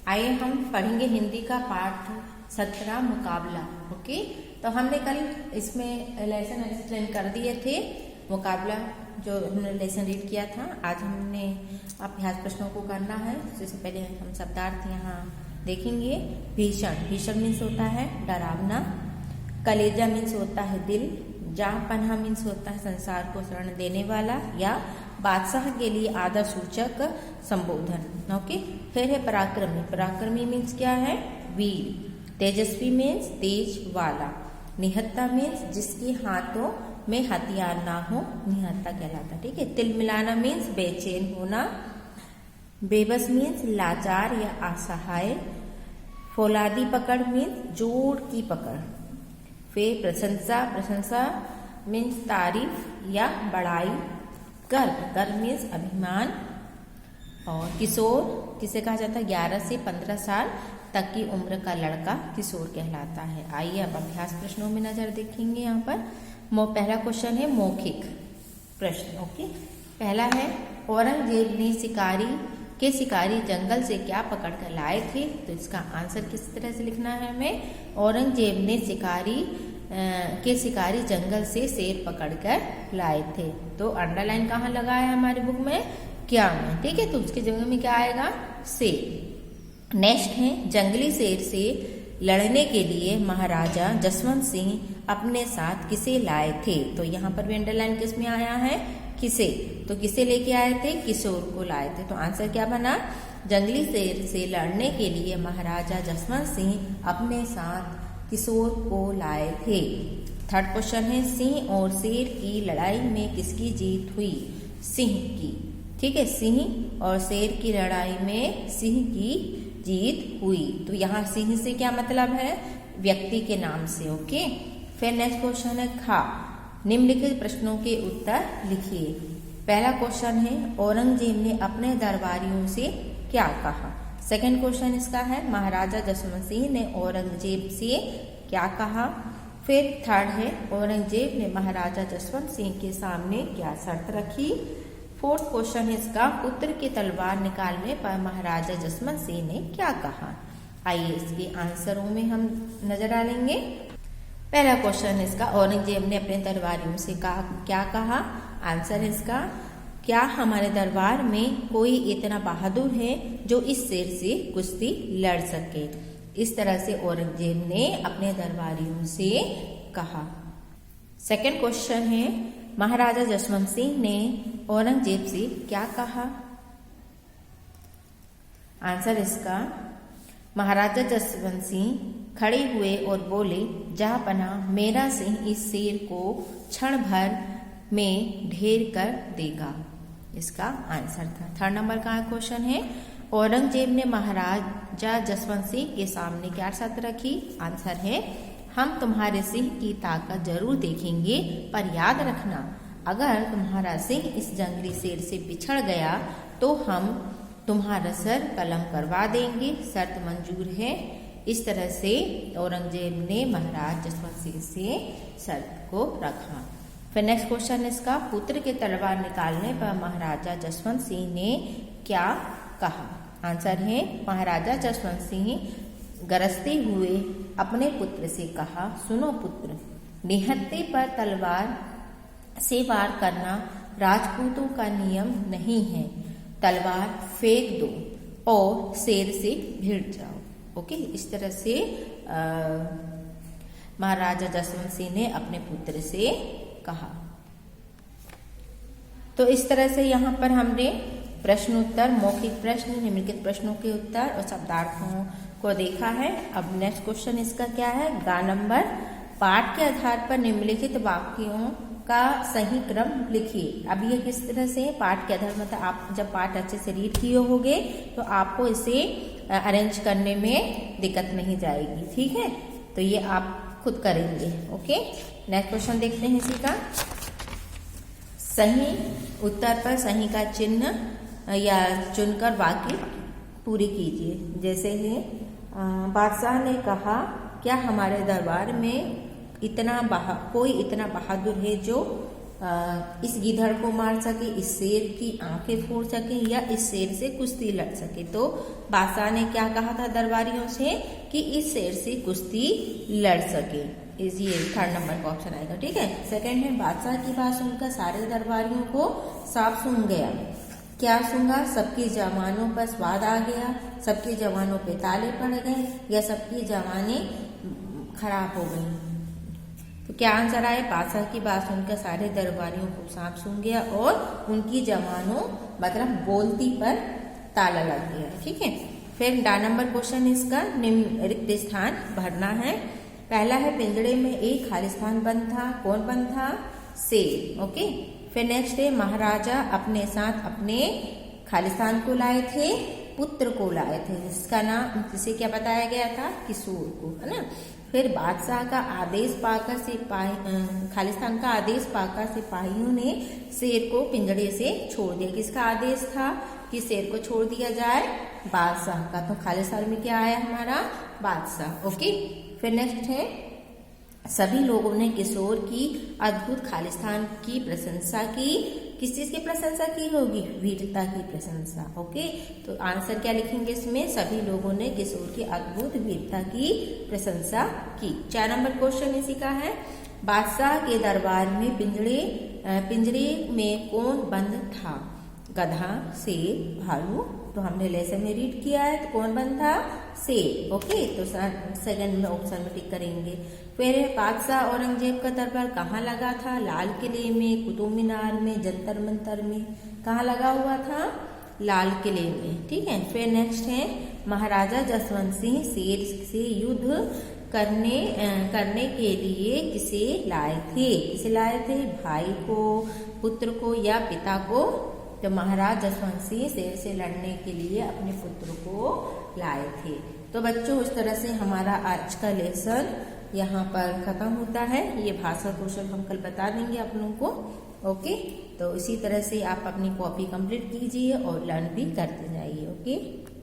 आइए हम पढ़ेंगे हिंदी का पाठ 17 मुकाबला। ओके, तो हमने कल इसमें लेसन एक्सप्लेन कर दिए थे, मुकाबला जो हमने लेसन रीड किया था। आज हमने अभ्यास प्रश्नों को करना है। इससे पहले हम शब्दार्थ यहाँ देखेंगे। भीषण, भीषण मीन्स होता है डरावना। कलेजा मीन्स होता है दिल। जहाँ पन्हा मीन्स होता है संसार को शरण देने वाला या बादशाह के लिए आदर सूचक संबोधन। ओके, फिर है पराक्रमी। पराक्रमी मीन्स क्या है? वीर। तेजस्वी मीन्स तेज वाला। निहत्ता मीन्स जिसके हाथों में हथियार ना हो, निहत्ता कहलाता। ठीक है। तिल मिलाना मीन्स बेचैन होना। बेबस मीन्स लाचार या असहाय। फौलादी पकड़ मीन्स जोड़ की पकड़। फिर प्रशंसा, प्रशंसा मीन्स तारीफ या बड़ाई। गर्व, गर्व मीन्स अभिमान। और किशोर किसे कहा जाता है? 11 से 15 साल तक की उम्र का लड़का किशोर कहलाता है। आइए अब अभ्यास प्रश्नों में नजर देखेंगे। यहाँ पर पहला क्वेश्चन है मौखिक प्रश्न। ओके, पहला है औरंगजेब ने शिकारी जंगल से क्या पकड़ कर लाए थे? तो इसका आंसर किस तरह से लिखना है हमें? औरंगजेब ने शिकारी जंगल से शेर पकड़कर लाए थे। तो अंडरलाइन कहाँ लगा है हमारी बुक में? क्या में। ठीक है, तो उसकी जगह में क्या आएगा? शेर। नेक्स्ट है जंगली शेर से लड़ने के लिए महाराजा जसवंत सिंह अपने साथ किसे लाए थे? तो यहाँ पर भी अंडरलाइन किस में आया है? किसे। तो किसे लेके आए थे? किशोर को लाए थे। तो आंसर क्या बना? जंगली शेर से लड़ने के लिए महाराजा जसवंत सिंह अपने साथ किशोर को लाए थे। थर्ड क्वेश्चन है सिंह और शेर की लड़ाई में किसकी जीत हुई? सिंह की। ठीक है, सिंह और शेर की लड़ाई में सिंह की जीत हुई। तो यहाँ सिंह से क्या मतलब है? व्यक्ति के नाम से। ओके, फिर नेक्स्ट क्वेश्चन है खा। निम्नलिखित प्रश्नों के उत्तर लिखिए। पहला क्वेश्चन है औरंगजेब ने अपने दरबारियों से क्या कहा? सेकंड क्वेश्चन इसका है महाराजा जसवंत सिंह ने औरंगजेब से क्या कहा? फिर थर्ड है औरंगजेब ने महाराजा जसवंत सिंह के सामने क्या शर्त रखी? फोर्थ क्वेश्चन है इसका पुत्र की तलवार निकालने पर महाराजा जसवंत सिंह ने क्या कहा? आइए इसके आंसरों में हम नजर डालेंगे। पहला क्वेश्चन इसका औरंगजेब ने अपने दरबारियों से क्या कहा? आंसर है इसका क्या हमारे दरबार में कोई इतना बहादुर है जो इस शेर से कुश्ती लड़ सके? इस तरह से औरंगजेब ने अपने दरबारियों से कहा। सेकंड क्वेश्चन है महाराजा जसवंत सिंह ने औरंगजेब से क्या कहा? आंसर इसका महाराजा जसवंत सिंह खड़े हुए और बोले, जहाँ पनाह मेरा सिंह इस शेर को क्षण भर में ढेर कर देगा। इसका आंसर था। थर्ड नंबर का क्वेश्चन है औरंगजेब ने महाराजा जसवंत सिंह के सामने क्या शर्त रखी? आंसर है हम तुम्हारे सिंह की ताकत जरूर देखेंगे, पर याद रखना अगर तुम्हारा सिंह इस जंगली शेर से पिछड़ गया तो हम तुम्हारा सर कलम करवा देंगे। शर्त मंजूर है। इस तरह से औरंगजेब ने महाराज जसवंत सिंह से शर्त को रखा। फिर नेक्स्ट क्वेश्चन इसका पुत्र के तलवार निकालने पर महाराजा जसवंत सिंह ने क्या कहा? आंसर है महाराजा जसवंत सिंह गरजते हुए अपने पुत्र से कहा, सुनो पुत्र, निहत्ते पर तलवार से वार करना राजपूतों का नियम नहीं है। तलवार फेंक दो और शेर से भिड़ जाओ। ओके, इस तरह से महाराजा जसवंत सिंह ने अपने पुत्र से कहा। तो इस तरह से यहाँ पर हमने प्रश्न उत्तर, मौखिक प्रश्न, निम्नलिखित प्रश्नों के उत्तर और शब्दार्थों को देखा है। अब नेक्स्ट क्वेश्चन इसका क्या है? गा नंबर। पाठ के आधार पर निम्नलिखित वाक्यों का सही क्रम लिखिए। अब ये किस तरह से पाठ के आधार मतलब आप जब पाठ अच्छे से रीड किए होगे तो आपको इसे अरेंज करने में दिक्कत नहीं जाएगी। ठीक है, तो ये आप खुद करेंगे। ओके, नेक्स्ट क्वेश्चन देखते हैं इसी का। सही उत्तर पर सही का चिन्ह या चुनकर वाक्य पूरी कीजिए। जैसे है बादशाह ने कहा, क्या हमारे दरबार में कोई इतना बहादुर है जो इस गीदड़ को मार सके, इस शेर की आंखें फोड़ सके या इस शेर से कुश्ती लड़ सके। तो बादशाह ने क्या कहा था दरबारियों से कि इस शेर से कुश्ती लड़ सके। ये 3rd नंबर का ऑप्शन आएगा। ठीक है। सेकंड है बादशाह की बात सुनकर सारे दरबारियों को सांप सूंघ गया। क्या सूंघा? सबकी जवानों पर स्वाद आ गया, सबके जवानों पे ताले पड़ गए या सबकी जवानें खराब हो गई। तो क्या आंसर आए? बादशाह की बात सुनकर सारे दरबारियों को सांप सूंघ गया और उनकी जवानों मतलब बोलती पर ताला लग गया। ठीक है। फिर 4 नंबर क्वेश्चन इसका निम्न रिक्त स्थान भरना है। पहला है पिंजड़े में एक खालिस्तान बंद था। कौन बंद था? शेर। ओके। फिर नेक्स्ट है महाराजा अपने साथ अपने खालिस्तान को लाए थे, पुत्र को लाए थे, जिसका नाम जिसे क्या बताया गया था? किशोर को, है ना। फिर बादशाह का आदेश पाकर खालिस्तान का आदेश पाकर सिपाहियों ने शेर को पिंजड़े से छोड़ दिया। किसका आदेश था कि शेर को छोड़ दिया जाए? बादशाह का। तो खालिस्तान में क्या आया हमारा? बादशाह। ओके। फिर नेक्स्ट है सभी लोगों ने किशोर की अद्भुत खालिस्तान की प्रशंसा की। किस चीज की प्रशंसा की होगी? वीरता की प्रशंसा। ओके। तो आंसर क्या लिखेंगे इसमें? सभी लोगों ने किशोर की अद्भुत वीरता की प्रशंसा की। 4 नंबर क्वेश्चन इसी का है। बादशाह के दरबार में पिंजरे में कौन बंद था? गधा, शेर, भालू। तो हमने लेसन में रीड किया है। तो कौन बंद था? शेर। ओके। तो सेकंड में ऑप्शन में टिक करेंगे। फिर बादशाह औरंगजेब का दरबार कहाँ लगा था? लाल किले में, कुतुब मीनार में, जंतर मंतर में। कहाँ लगा हुआ था? लाल किले में। ठीक है। फिर नेक्स्ट है महाराजा जसवंत सिंह शेर से युद्ध करने के लिए किसे लाए थे? किसे लाए थे? भाई को, पुत्र को या पिता को? तो महाराज जसवंत सिंह शेर से लड़ने के लिए अपने पुत्र को लाए थे। तो बच्चों इस तरह से हमारा आज का लेसन यहाँ पर खत्म होता है। ये भाषा कौशल हम कल बता देंगे आप लोगों को। ओके। तो इसी तरह से आप अपनी कॉपी कंप्लीट कीजिए और लर्न भी करते जाइए। ओके।